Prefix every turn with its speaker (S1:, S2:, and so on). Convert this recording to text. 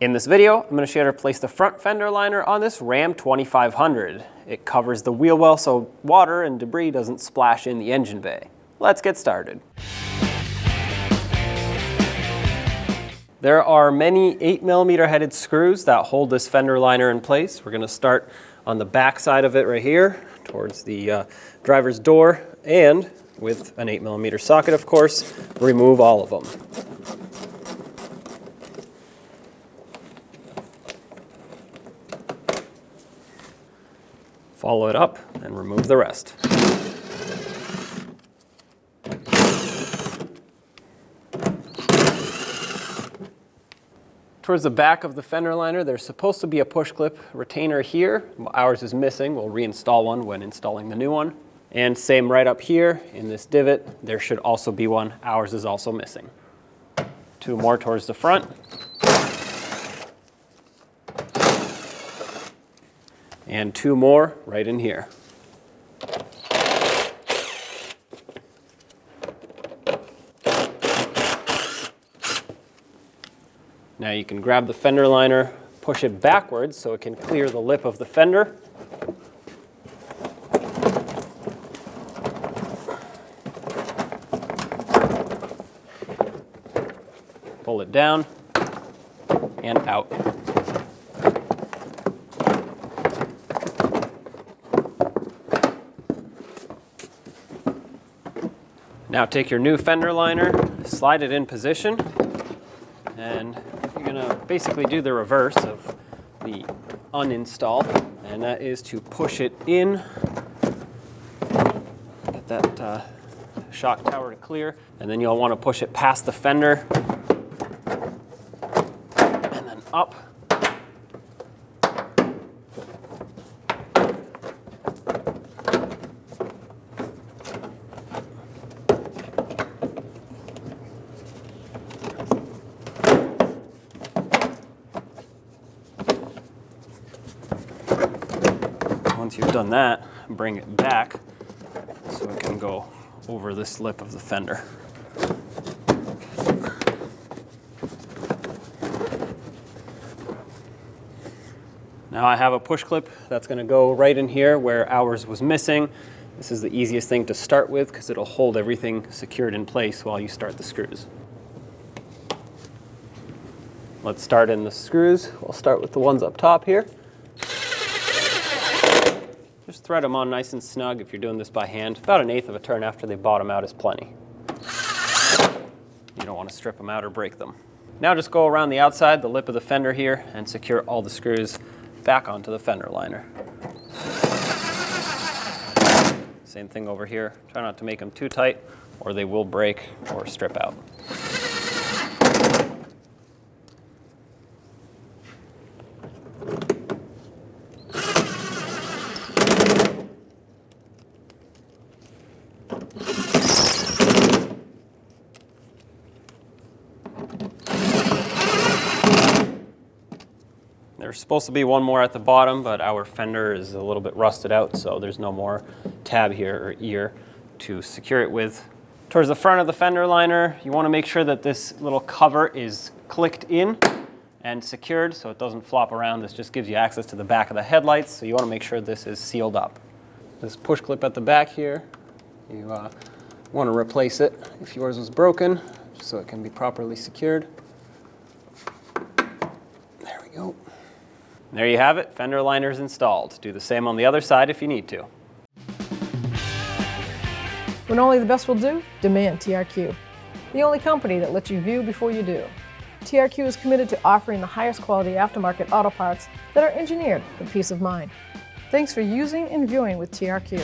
S1: In this video, I'm going to show you how to place the front fender liner on this Ram 2500. It covers the wheel well so water and debris doesn't splash in the engine bay. Let's get started. There are many 8mm headed screws that hold this fender liner in place. We're going to start on the back side of it right here towards the driver's door, and with an 8mm socket, of course, remove all of them. Follow it up and remove the rest. Towards the back of the fender liner, there's supposed to be a push clip retainer here. Ours is missing. We'll reinstall one when installing the new one. And same right up here in this divot, there should also be one. Ours is also missing. Two more towards the front. And two more right in here. Now you can grab the fender liner, push it backwards so it can clear the lip of the fender. Pull it down and out. Now take your new fender liner, slide it in position, and you're going to basically do the reverse of the uninstall, and that is to push it in, get that shock tower to clear, and then you'll want to push it past the fender, and then up. Once you've done that, bring it back so it can go over this lip of the fender. Now I have a push clip that's going to go right in here where ours was missing. This is the easiest thing to start with because it'll hold everything secured in place while you start the screws. Let's start in the screws. We'll start with the ones up top here. Just thread them on nice and snug if you're doing this by hand. About 1/8 of a turn after they bottom out is plenty. You don't want to strip them out or break them. Now just go around the outside, the lip of the fender here, and secure all the screws back onto the fender liner. Same thing over here. Try not to make them too tight or they will break or strip out. There's supposed to be one more at the bottom, but our fender is a little bit rusted out, so there's no more tab here or ear to secure it with. Towards the front of the fender liner, you want to make sure that this little cover is clicked in and secured so it doesn't flop around. This just gives you access to the back of the headlights, so you want to make sure this is sealed up. This push clip at the back here, you want to replace it if yours was broken, just so it can be properly secured. There we go. There you have it, fender liners installed. Do the same on the other side if you need to.
S2: When only the best will do, demand TRQ. The only company that lets you view before you do. TRQ is committed to offering the highest quality aftermarket auto parts that are engineered for peace of mind. Thanks for using and viewing with TRQ.